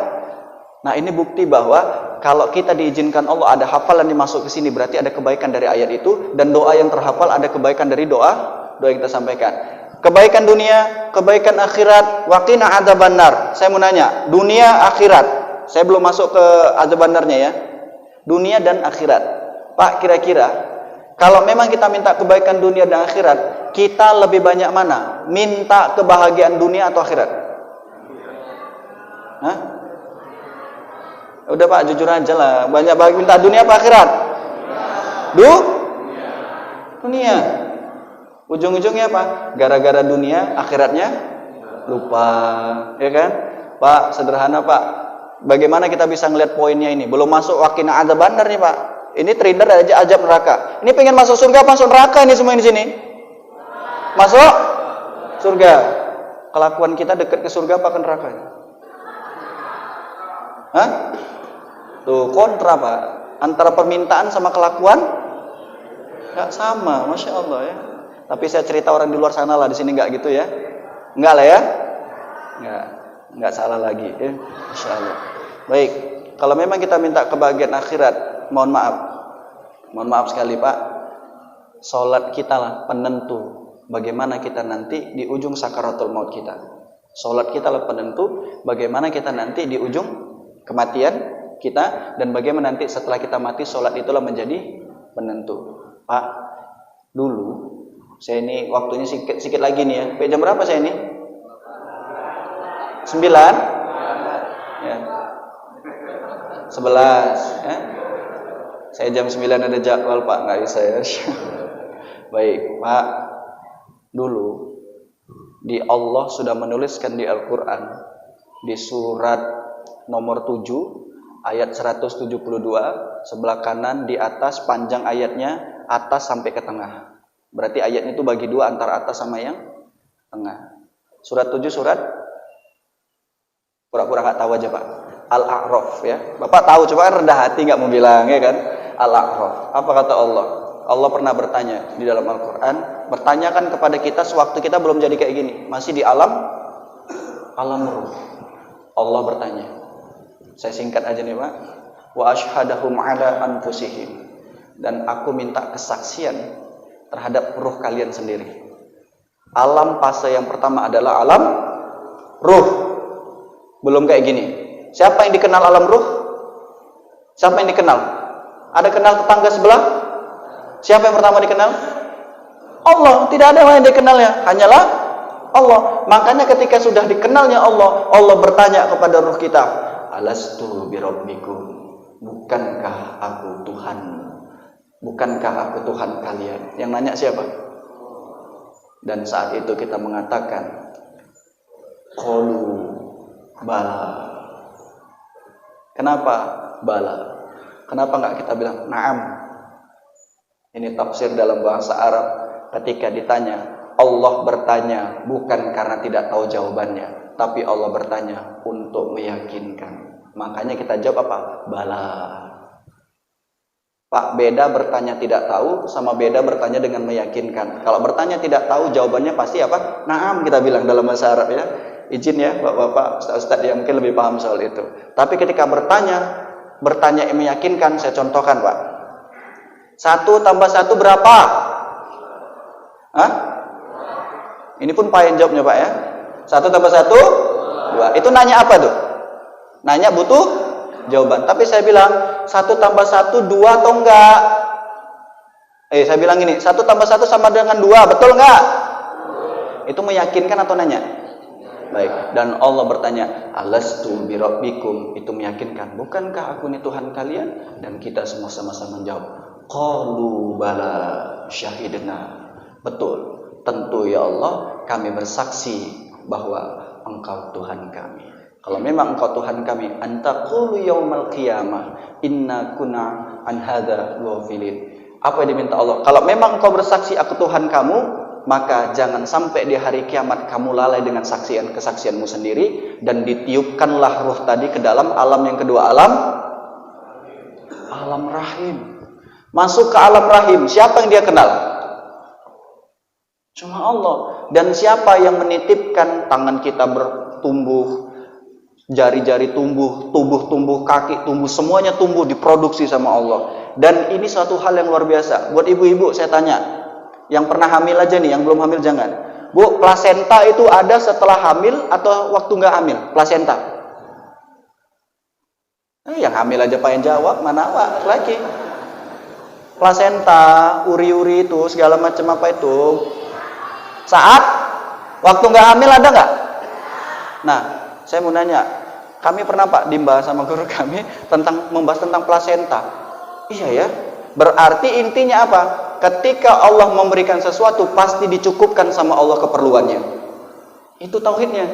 Nah ini bukti bahwa kalau kita diizinkan Allah ada hafalan dimasuk ke sini, berarti ada kebaikan dari ayat itu, dan doa yang terhafal ada kebaikan dari doa yang kita sampaikan. Kebaikan dunia, kebaikan akhirat, waqina adzabannar. Saya mau nanya, dunia akhirat. Saya belum masuk ke adzabannarnya ya. Dunia dan akhirat. Pak, kira-kira kalau memang kita minta kebaikan dunia dan akhirat, kita lebih banyak mana? Minta kebahagiaan dunia atau akhirat? Hah? Udah Pak, jujur aja lah. Banyak minta dunia apa akhirat? Dunia. Ujung-ujungnya apa? Gara-gara dunia, akhiratnya lupa, ya kan? Pak, sederhana Pak. Bagaimana kita bisa ngelihat poinnya ini? Belum masuk waqina adzabannar nih Pak. Ini trader aja ajab neraka. Ini pengen masuk surga apa masuk neraka ini semua di sini? Masuk surga. Kelakuan kita dekat ke surga apa ke neraka? Hah? Tuh kontra Pak. Antara permintaan sama kelakuan nggak sama, masya Allah ya. Tapi saya cerita orang di luar sana lah, di sini nggak gitu ya. Nggak lah ya. Nggak salah lagi ya. Masya Allah. Baik. Kalau memang kita minta kebahagiaan akhirat, mohon maaf sekali Pak. Salat kita lah penentu bagaimana kita nanti di ujung sakaratul maut kita. Salat kita lah penentu bagaimana kita nanti di ujung kematian kita, dan bagaimana nanti setelah kita mati salat itulah menjadi penentu. Pak, dulu saya ini waktunya sedikit lagi nih ya. Jam berapa saya ini? 9? Ya. 11 ya. Saya jam 9 ada jadwal Pak, nggak bisa ya. Baik Pak, dulu di Allah sudah menuliskan di Al-Quran di surat nomor 7 ayat 172 sebelah kanan di atas, panjang ayatnya atas sampai ke tengah. Berarti ayatnya itu bagi dua antara atas sama yang tengah. Surat 7 surat pura-pura nggak tahu aja Pak. Al-A'raf ya. Bapak tahu, coba kan rendah hati nggak mau bilang ya kan. Al-A'raf. Apa kata Allah? Allah pernah bertanya di dalam Al-Quran. Bertanyakan kepada kita sewaktu kita belum jadi kayak gini. Masih di alam ruh. Allah bertanya. Saya singkat aja nih Pak. Wa ashhadahum ala anfusihim. Dan aku minta kesaksian terhadap ruh kalian sendiri. Alam fase yang pertama adalah alam ruh. Belum kayak gini. Siapa yang dikenal alam ruh? Siapa yang dikenal? Ada kenal tetangga sebelah? Siapa yang pertama dikenal? Allah. Tidak ada yang dikenalnya, hanyalah Allah. Makanya ketika sudah dikenalnya Allah, Allah bertanya kepada ruh kita, alastu birabbikum, bukankah aku Tuhanmu? Bukankah aku Tuhan kalian? Yang nanya siapa? Dan saat itu kita mengatakan, qalu bala. Kenapa bala? Kenapa nggak kita bilang na'am? Ini tafsir dalam bahasa Arab. Ketika ditanya, Allah bertanya bukan karena tidak tahu jawabannya, tapi Allah bertanya untuk meyakinkan. Makanya kita jawab apa? Bala. Pak, beda bertanya tidak tahu sama beda bertanya dengan meyakinkan. Kalau bertanya tidak tahu, jawabannya pasti apa? Naam kita bilang dalam bahasa Arab ya. Izin ya Bapak-bapak, Ustaz-ustaz yang mungkin lebih paham soal itu. Tapi ketika bertanya yang meyakinkan, saya contohkan Pak. 1 tambah 1 berapa? Hah? Ini pun Pak yang jawabnya Pak ya. 1 tambah 1, 2. Itu nanya apa tuh? Nanya butuh jawaban. Tapi saya bilang 1 tambah 1 2 atau enggak? Saya bilang gini, 1 tambah 1 sama dengan 2, betul enggak? Itu meyakinkan atau nanya? Baik, dan Allah bertanya, alastu birabbikum, itu meyakinkan, bukankah aku ini Tuhan kalian? Dan kita semua sama-sama menjawab, qalu bala syahidna. Betul, tentu ya Allah, kami bersaksi bahwa Engkau Tuhan kami. Kalau memang Engkau Tuhan kami, antaqulu yaumal qiyamah inna kunna an hadza ghafilin. Apa yang diminta Allah? Kalau memang Engkau bersaksi aku Tuhan kamu, maka jangan sampai di hari kiamat kamu lalai dengan kesaksianmu sendiri, dan ditiupkanlah ruh tadi ke dalam alam yang kedua, alam rahim. Masuk ke alam rahim, siapa yang dia kenal? Cuma Allah. Dan siapa yang menitipkan tangan kita bertumbuh, jari-jari tumbuh, tubuh tumbuh, kaki tumbuh, semuanya tumbuh, diproduksi sama Allah. Dan ini suatu hal yang luar biasa. Buat ibu-ibu saya tanya, yang pernah hamil aja nih, yang belum hamil jangan. Bu, plasenta itu ada setelah hamil atau waktu nggak hamil? Plasenta. Yang hamil aja pengen jawab, mana Pak lagi? Plasenta, uri-uri itu, segala macam apa itu? Saat waktu nggak hamil ada nggak? Nah, saya mau nanya, kami pernah Pak dibahas sama guru kami tentang membahas tentang plasenta. Iya ya. Berarti intinya apa? Ketika Allah memberikan sesuatu, pasti dicukupkan sama Allah keperluannya. Itu tauhidnya.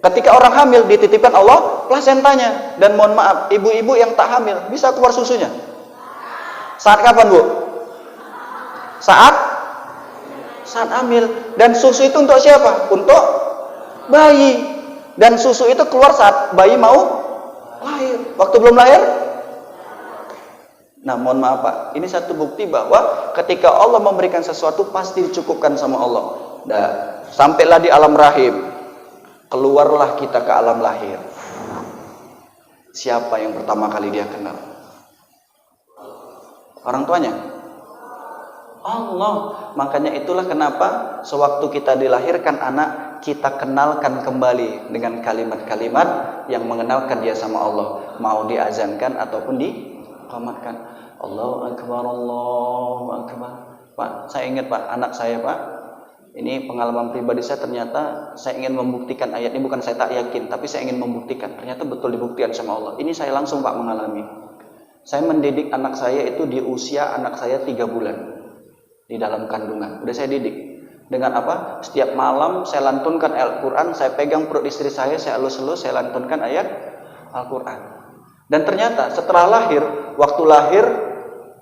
Ketika orang hamil, dititipkan Allah plasentanya. Dan mohon maaf, ibu-ibu yang tak hamil bisa keluar susunya. Saat kapan, Bu? Saat hamil. Dan susu itu untuk siapa? Untuk bayi. Dan susu itu keluar saat bayi mau lahir. Waktu belum lahir? Nah, mohon maaf Pak, ini satu bukti bahwa ketika Allah memberikan sesuatu pasti dicukupkan sama Allah. Nah, sampailah di alam rahim, keluarlah kita ke alam lahir. Siapa yang pertama kali dia kenal? Orang tuanya? Allah. Makanya itulah kenapa sewaktu kita dilahirkan anak, kita kenalkan kembali dengan kalimat-kalimat yang mengenalkan dia sama Allah. Mau diazankan ataupun diqamatkan. Allahu Akbar, Allahu Akbar. Pak, saya ingat Pak, anak saya Pak, ini pengalaman pribadi saya, ternyata saya ingin membuktikan ayat ini, bukan saya tak yakin, tapi saya ingin membuktikan, ternyata betul dibuktikan sama Allah. Ini saya langsung Pak mengalami. Saya mendidik anak saya itu di usia anak saya 3 bulan di dalam kandungan. Udah saya didik. Dengan apa? Setiap malam saya lantunkan Al-Quran, saya pegang perut istri saya elus-elus, saya lantunkan ayat Al-Quran. Dan ternyata setelah lahir, waktu lahir,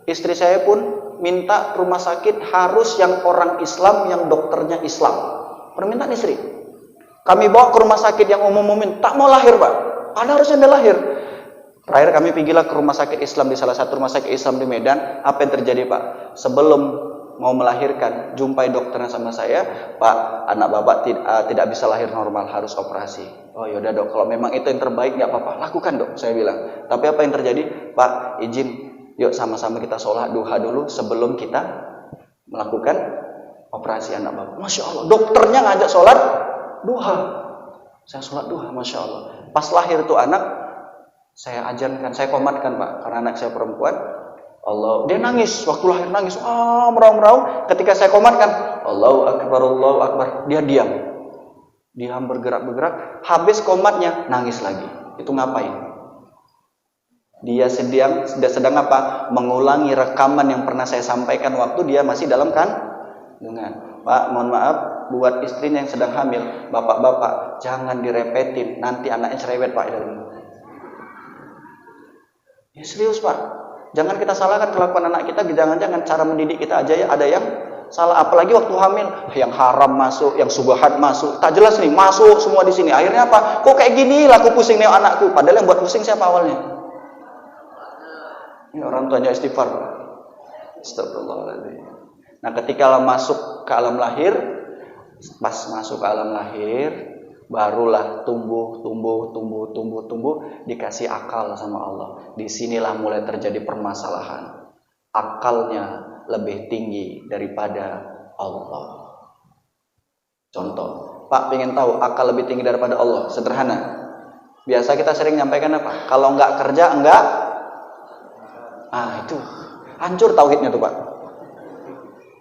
istri saya pun minta rumah sakit harus yang orang Islam, yang dokternya Islam. Permintaan istri. Kami bawa ke rumah sakit yang umum-umumin, tak mau lahir Pak. Padahal harusnya udah lahir. Terakhir kami pergilah ke rumah sakit Islam, di salah satu rumah sakit Islam di Medan. Apa yang terjadi Pak? Sebelum mau melahirkan, jumpai dokternya sama saya, Pak, anak bapak tidak bisa lahir normal, harus operasi. Oh yaudah dok, kalau memang itu yang terbaik nggak apa-apa, lakukan dok, saya bilang. Tapi apa yang terjadi? Pak, izin, yuk sama-sama kita sholat duha dulu sebelum kita melakukan operasi anak bapak. Masya Allah, dokternya ngajak sholat duha. Saya sholat duha, Masya Allah. Pas lahir tuh anak, saya ajarkan, saya komatkan Pak, karena anak saya perempuan. Allah, dia nangis, waktu lahir nangis, meraung-meraung. Ketika saya komatkan, Allahu Akbar, Allahu Akbar, dia diam bergerak-bergerak. Habis komatnya, nangis lagi. Itu ngapain? Dia sedang apa? Mengulangi rekaman yang pernah saya sampaikan waktu dia masih dalam kandungan. Pak, mohon maaf, buat istrinya yang sedang hamil, bapak-bapak, jangan direpetin, nanti anaknya cerewet Pak. Ya serius Pak. Jangan kita salahkan kelakuan anak kita, jangan-jangan cara mendidik kita aja ya ada yang salah. Apalagi waktu hamil, yang haram masuk, yang subahat masuk, tak jelas nih, masuk semua di sini. Akhirnya apa? Kok kayak gini? Laku pusing nih anakku. Padahal yang buat pusing siapa awalnya? Ini orang tuanya istighfar. Astagfirullahaladzim. Nah, ketika masuk ke alam lahir, pas masuk ke alam lahir, barulah tumbuh, dikasih akal sama Allah. Disinilah mulai terjadi permasalahan. Akalnya lebih tinggi daripada Allah. Contoh, Pak pengen tahu akal lebih tinggi daripada Allah? Sederhana. Biasa kita sering nyampaikan apa? Kalau nggak kerja, enggak. Itu hancur tauhidnya tuh Pak.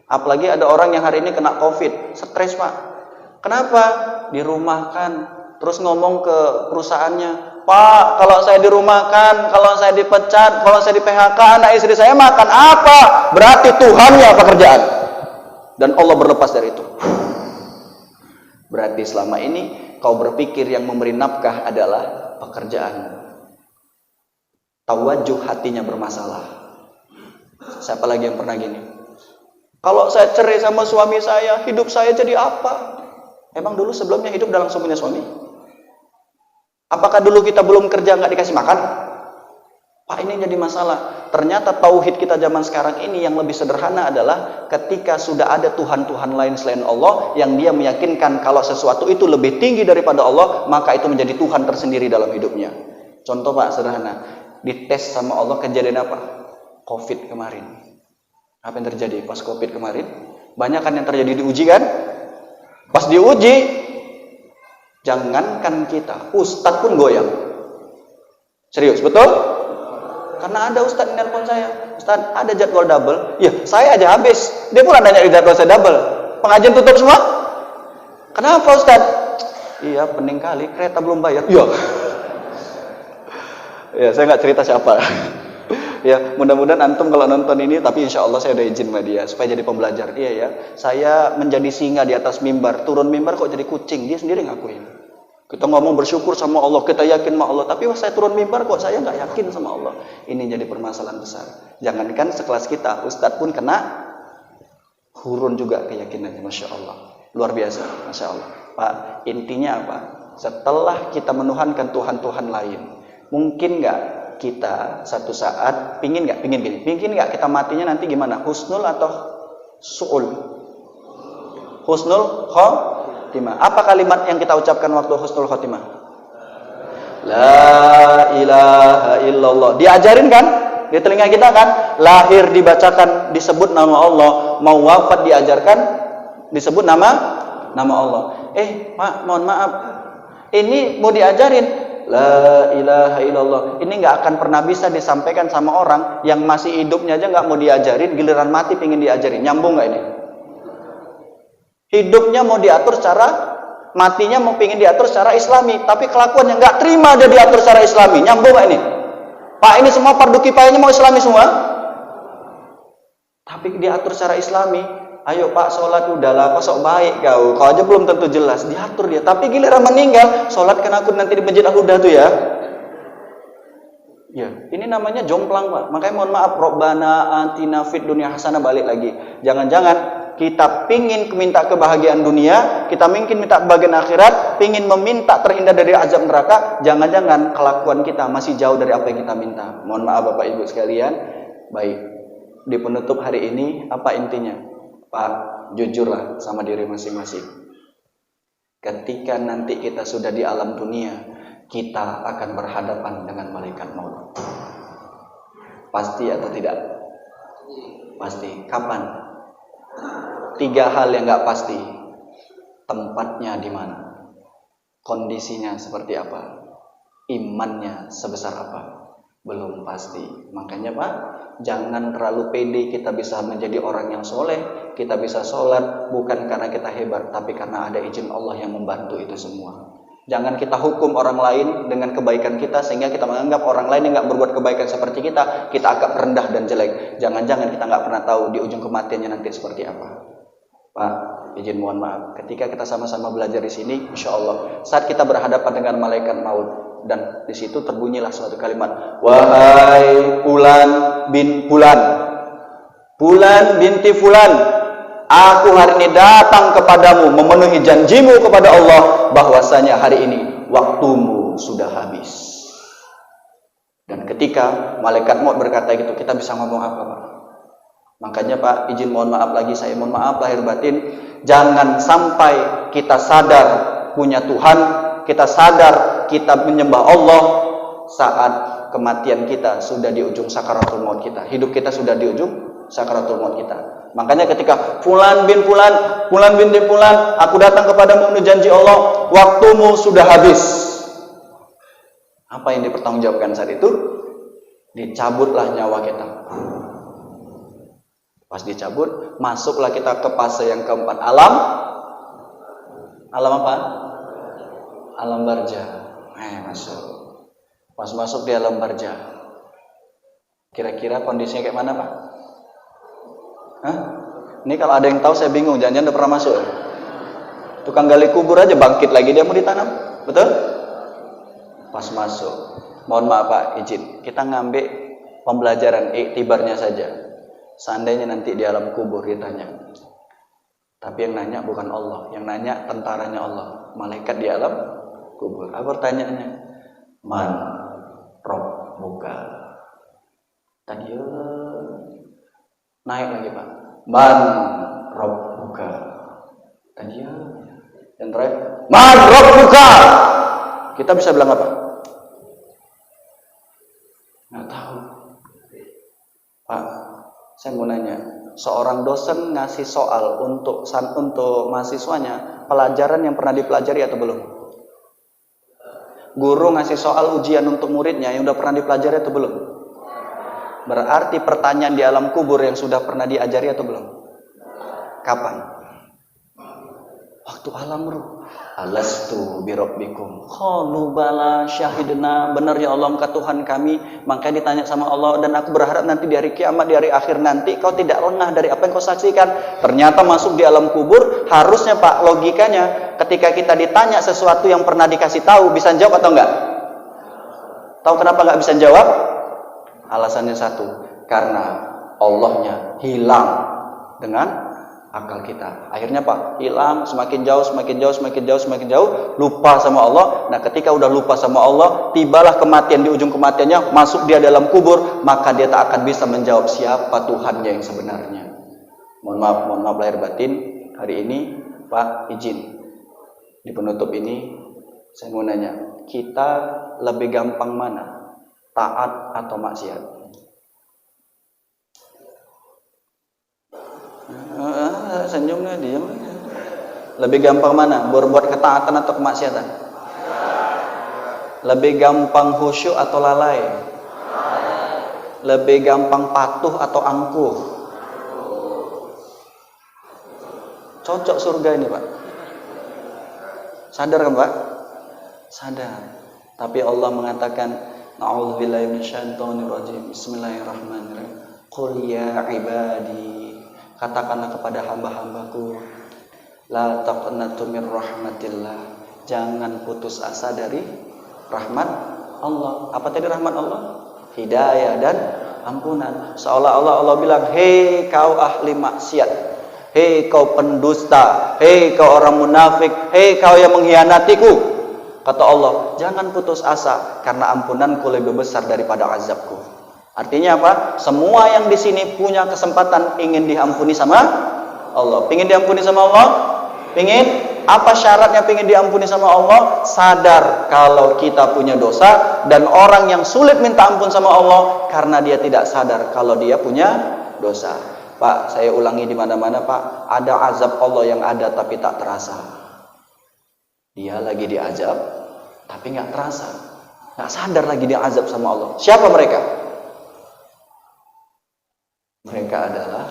Apalagi ada orang yang hari ini kena COVID, stres Pak. Kenapa? Dirumahkan, terus ngomong ke perusahaannya, Pak, kalau saya dirumahkan, kalau saya dipecat, kalau saya di PHK, anak istri saya makan apa? Berarti Tuhannya pekerjaan. Dan Allah berlepas dari itu. Berarti selama ini kau berpikir yang memberi nafkah adalah pekerjaan. Tawajuh hatinya bermasalah. Siapa lagi yang pernah gini? Kalau saya cerai sama suami saya, hidup saya jadi apa? Emang dulu sebelumnya hidup udah langsung punya suami? Apakah dulu kita belum kerja nggak dikasih makan? Pak, ini jadi masalah. Ternyata tauhid kita zaman sekarang ini yang lebih sederhana adalah ketika sudah ada Tuhan-Tuhan lain selain Allah yang dia meyakinkan kalau sesuatu itu lebih tinggi daripada Allah, maka itu menjadi Tuhan tersendiri dalam hidupnya. Contoh Pak, sederhana. Dites sama Allah kejadian apa? Covid kemarin. Apa yang terjadi pas Covid kemarin? Banyak kan yang terjadi diuji kan? Pas diuji, jangankan kita, ustadz pun goyang. Serius, betul? Karena ada ustadz nelpon saya, Ustadz ada jadwal double. Ya, saya aja habis. Dia pula nanya jadwal saya double. Pengajian tutup semua? Kenapa Ustadz? Iya, pening kali, kereta belum bayar. Iya. Ya, saya nggak cerita siapa. Ya, mudah-mudahan antum kalau nonton ini, tapi insya Allah saya udah izin sama dia supaya jadi pembelajar. Iya ya, saya menjadi singa di atas mimbar, turun mimbar kok jadi kucing. Dia sendiri ngakuin. Kita ngomong bersyukur sama Allah, kita yakin sama Allah, tapi pas saya turun mimbar kok saya nggak yakin sama Allah. Ini jadi permasalahan besar. Jangankan sekelas kita, ustadz pun kena hurun juga keyakinannya, masya Allah. Luar biasa, masya Allah. Pak, intinya apa? Setelah kita menuhankan Tuhan-Tuhan lain, mungkin nggak kita satu saat pingin nggak kita matinya nanti gimana? Husnul atau su'ul? Husnul khotimah. Apa kalimat yang kita ucapkan waktu husnul khotimah? La ilaha illallah. Diajarin kan? Di telinga kita kan? Lahir dibacakan, disebut nama Allah. Mau wafat diajarkan, disebut nama Allah. Pak, mohon maaf. Ini mau diajarin La ilaha illallah. Ini nggak akan pernah bisa disampaikan sama orang yang masih hidupnya aja nggak mau diajarin, giliran mati pengen diajarin. Nyambung nggak ini? Hidupnya mau diatur secara, matinya mau pengen diatur secara Islami, tapi kelakuannya nggak terima dia diatur secara Islami. Nyambung nggak ini? Pak, ini semua fardu kifayahnya mau Islami semua, tapi diatur secara Islami. Ayo Pak, sholat udahlah, kok sok baik kau aja belum tentu jelas, diatur dia. Tapi giliran meninggal, sholat kan aku nanti di Masjid Al-Huda tuh ya. Ya, ini namanya jomplang Pak. Makanya mohon maaf, Robbana atina fid dunya hasanah, balik lagi. Jangan-jangan kita pingin minta kebahagiaan dunia, kita mungkin minta kebahagiaan akhirat, pingin meminta terhindar dari azab neraka, jangan-jangan kelakuan kita masih jauh dari apa yang kita minta. Mohon maaf Bapak Ibu sekalian. Baik, di penutup hari ini apa intinya? Pak, jujurlah sama diri masing-masing. Ketika nanti kita sudah di alam dunia, kita akan berhadapan dengan malaikat maut. Pasti atau tidak? Pasti. Kapan? 3 hal yang nggak pasti. Tempatnya di mana? Kondisinya seperti apa? Imannya sebesar apa? Belum pasti. Makanya Pak, jangan terlalu pede kita bisa menjadi orang yang soleh, kita bisa sholat bukan karena kita hebat, tapi karena ada izin Allah yang membantu itu semua. Jangan kita hukum orang lain dengan kebaikan kita sehingga kita menganggap orang lain yang nggak berbuat kebaikan seperti kita agak rendah dan jelek. Jangan-jangan kita nggak pernah tahu di ujung kematiannya nanti seperti apa. Pak, izin mohon maaf. Ketika kita sama-sama belajar di sini, insya Allah saat kita berhadapan dengan malaikat maut, dan di situ terbunyilah suatu kalimat, wahai Fulan bin Fulan, Fulan binti Fulan, aku hari ini datang kepadamu memenuhi janjimu kepada Allah bahwasanya hari ini waktumu sudah habis. Dan ketika malaikat maut berkata gitu, kita bisa ngomong apa Pak? Makanya Pak, izin mohon maaf lagi, saya mohon maaf lahir batin, jangan sampai kita sadar punya Tuhan, kita sadar kita menyembah Allah saat kematian kita sudah di ujung sakaratul maut kita. Hidup kita sudah di ujung sakaratul maut kita. Makanya ketika Fulan bin Fulan, Fulan binti Fulan, aku datang kepadamu memenuhi janji Allah, waktumu sudah habis. Apa yang dipertanggungjawabkan saat itu? Dicabutlah nyawa kita. Pas dicabut, masuklah kita ke fase yang keempat. Alam apa? alam barja. Masuk. Pas masuk di alam barja. Kira-kira kondisinya kayak mana, Pak? Hah? Ini kalau ada yang tahu saya bingung, jangan-jangan udah pernah masuk. Tukang gali kubur aja bangkit lagi dia mau ditanam. Betul? Pas masuk. Mohon maaf Pak, izin. Kita ngambil pembelajaran iktibarnya saja. Seandainya nanti di alam kubur ditanya. Tapi yang nanya bukan Allah, yang nanya tentaranya Allah, malaikat di alam kubur. Apa pertanyaannya? Man Rabbuka. Tadi naik lagi Pak. Man Rabbuka. Tadi yang terakhir Man Rabbuka. Kita bisa bilang apa? Nggak tahu. Pak, saya mau nanya. Seorang dosen ngasih soal untuk mahasiswanya, pelajaran yang pernah dipelajari atau belum? Guru ngasih soal ujian untuk muridnya yang udah pernah dipelajari atau belum? Berarti pertanyaan di alam kubur yang sudah pernah diajari atau belum? Kapan? Waktu alam ruh. Alastu birabbikum. Qalu bala syahidna. Benar ya Allah, engkau Tuhan kami. Makanya ditanya sama Allah, dan aku berharap nanti di hari kiamat, di hari akhir nanti kau tidak lengah dari apa yang kau saksikan. Ternyata masuk di alam kubur, harusnya Pak, logikanya ketika kita ditanya sesuatu yang pernah dikasih tahu, bisa jawab atau enggak? Tahu kenapa enggak bisa jawab? Alasannya satu, karena Allahnya hilang dengan akal kita. Akhirnya Pak, hilang, semakin jauh, lupa sama Allah. Nah, ketika udah lupa sama Allah, tibalah kematian, di ujung kematiannya masuk dia dalam kubur, maka dia tak akan bisa menjawab siapa Tuhannya yang sebenarnya. Mohon maaf lahir batin. Hari ini Pak, izin di penutup ini saya mau nanya, kita lebih gampang mana? Taat atau maksiat? Senyumnya diam. Lebih gampang mana? Berbuat ketaatan atau kemaksiatan? Lebih gampang khusyuk atau lalai? Lebih gampang patuh atau angkuh? Cocok surga ini Pak. Sadar kan Pak? Sadar. Tapi Allah mengatakan, A'udzubillahi minasyaitonirrajim. Bismillahirrahmanirrahim. Qul ya ibadi, katakanlah kepada hamba-hambaku, la taqnatu mir rahmatillah, jangan putus asa dari rahmat Allah. Apa tadi rahmat Allah? Hidayah dan ampunan. Seolah-olah Allah bilang, hei kau ahli maksiat, hei kau pendusta, hei kau orang munafik, hei kau yang mengkhianatiku. Kata Allah, jangan putus asa, karena ampunanku lebih besar daripada azabku. Artinya apa? Semua yang di sini punya kesempatan ingin diampuni sama Allah. Pingin diampuni sama Allah? Pingin? Apa syaratnya pingin diampuni sama Allah? Sadar kalau kita punya dosa, dan orang yang sulit minta ampun sama Allah karena dia tidak sadar kalau dia punya dosa. Pak, saya ulangi di mana-mana Pak, ada azab Allah yang ada tapi tak terasa. Dia lagi diazab tapi nggak terasa, nggak sadar lagi dia azab sama Allah. Siapa mereka? Mereka adalah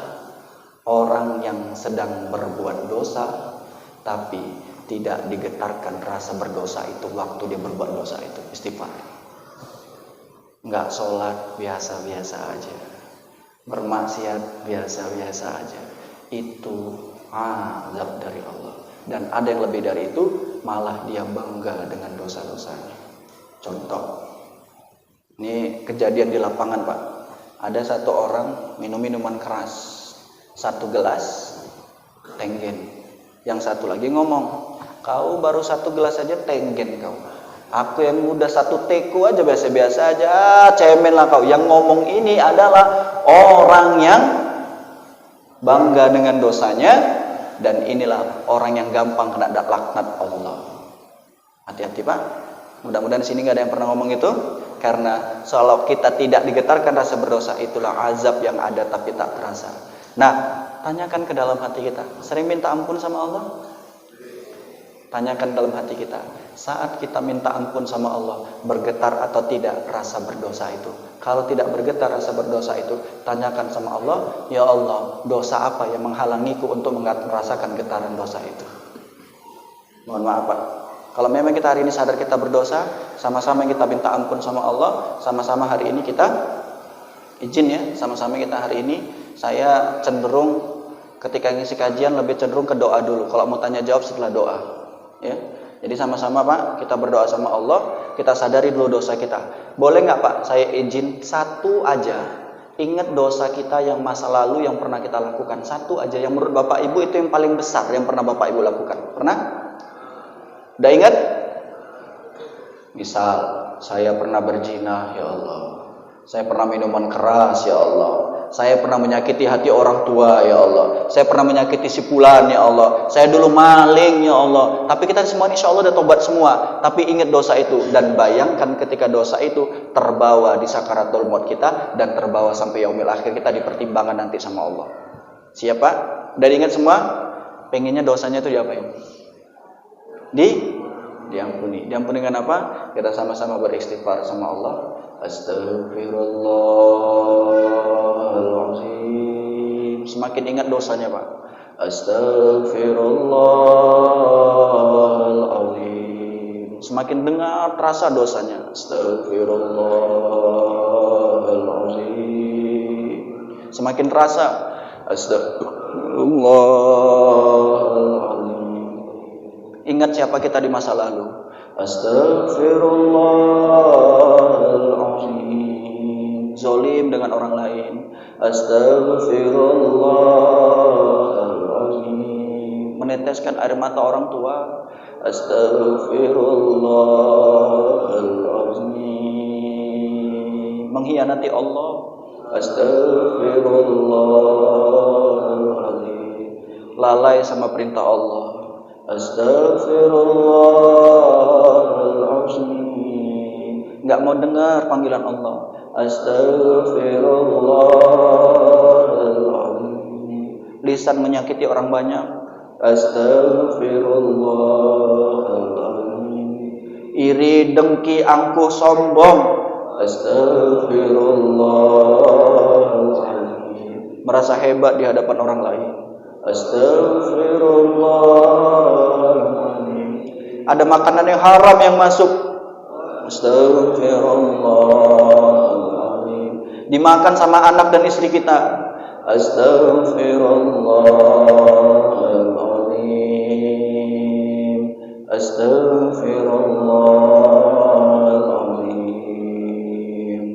orang yang sedang berbuat dosa tapi tidak digetarkan rasa berdosa itu waktu dia berbuat dosa itu. Istighfar. Nggak sholat, biasa-biasa aja. Bermaksiat, biasa-biasa aja. Itu azab dari Allah. Dan ada yang lebih dari itu, malah dia bangga dengan dosa-dosanya. Contoh, ini kejadian di lapangan Pak. Ada satu orang minum minuman keras, 1 gelas tenggen. Yang satu lagi ngomong, kau baru 1 gelas aja tenggen kau. Aku yang udah 1 teko aja biasa-biasa aja, cemen lah kau. Yang ngomong ini adalah orang yang bangga dengan dosanya. Dan inilah orang yang gampang kena laknat Allah. Hati-hati Pak. Mudah-mudahan di sini nggak ada yang pernah ngomong itu. Karena kalau kita tidak digetarkan rasa berdosa, itulah azab yang ada tapi tak terasa. Nah, tanyakan ke dalam hati kita, sering minta ampun sama Allah? Tanyakan dalam hati kita, saat kita minta ampun sama Allah, bergetar atau tidak rasa berdosa itu? Kalau tidak bergetar rasa berdosa itu, tanyakan sama Allah, ya Allah, dosa apa yang menghalangiku untuk merasakan getaran dosa itu? Mohon maaf Pak, Kalau memang kita hari ini sadar kita berdosa, sama-sama kita minta ampun sama Allah, sama-sama hari ini kita izin ya, sama-sama kita hari ini saya cenderung ketika ngisi kajian lebih cenderung ke doa dulu. Kalau mau tanya jawab setelah doa, ya. Jadi sama-sama Pak, kita berdoa sama Allah, kita sadari dulu dosa kita. Boleh nggak Pak, saya izin satu aja. Ingat dosa kita yang masa lalu yang pernah kita lakukan. Satu aja yang menurut Bapak Ibu itu yang paling besar yang pernah Bapak Ibu lakukan. Pernah? Udah ingat? Misal, saya pernah berzina, ya Allah. Saya pernah minuman keras, ya Allah. Saya pernah menyakiti hati orang tua, ya Allah. Saya pernah menyakiti si fulan, ya Allah. Saya dulu maling, ya Allah. Tapi kita semua insya Allah udah tobat semua. Tapi ingat dosa itu. Dan bayangkan ketika dosa itu terbawa di sakaratul maut kita. Dan terbawa sampai yaumil akhir kita dipertimbangkan nanti sama Allah. Siapa? Udah ingat semua? Pengennya dosanya itu diapain? Diampuni. Diampuni dengan apa? Kita sama-sama beristighfar sama Allah. Astaghfirullahaladzim. Semakin ingat dosanya Pak. Astaghfirullahaladzim. Semakin dengar terasa dosanya. Astaghfirullahaladzim. Semakin terasa. Astaghfirullahaladzim. Ingat siapa kita di masa lalu. Astaghfirullahaladzim. Zolim dengan orang lain. Astaghfirullahaladzim. Meneteskan air mata orang tua. Astaghfirullahaladzim. Mengkhianati Allah. Astaghfirullahaladzim. Lalai sama perintah Allah. Astaghfirullahaladzim. Enggak mau dengar panggilan Allah. Astaghfirullahaladzim. Lisan menyakiti orang banyak. Astaghfirullahaladzim. Iri, dengki, angkuh, sombong. Astaghfirullahaladzim. Merasa hebat di hadapan orang lain. Astaghfirullahaladzim. Ada makanan yang haram yang masuk. Astaghfirullahaladzim. Dimakan sama anak dan istri kita. Astaghfirullahaladzim. Astaghfirullahaladzim.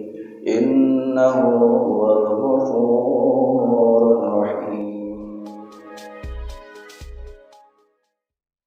Innahu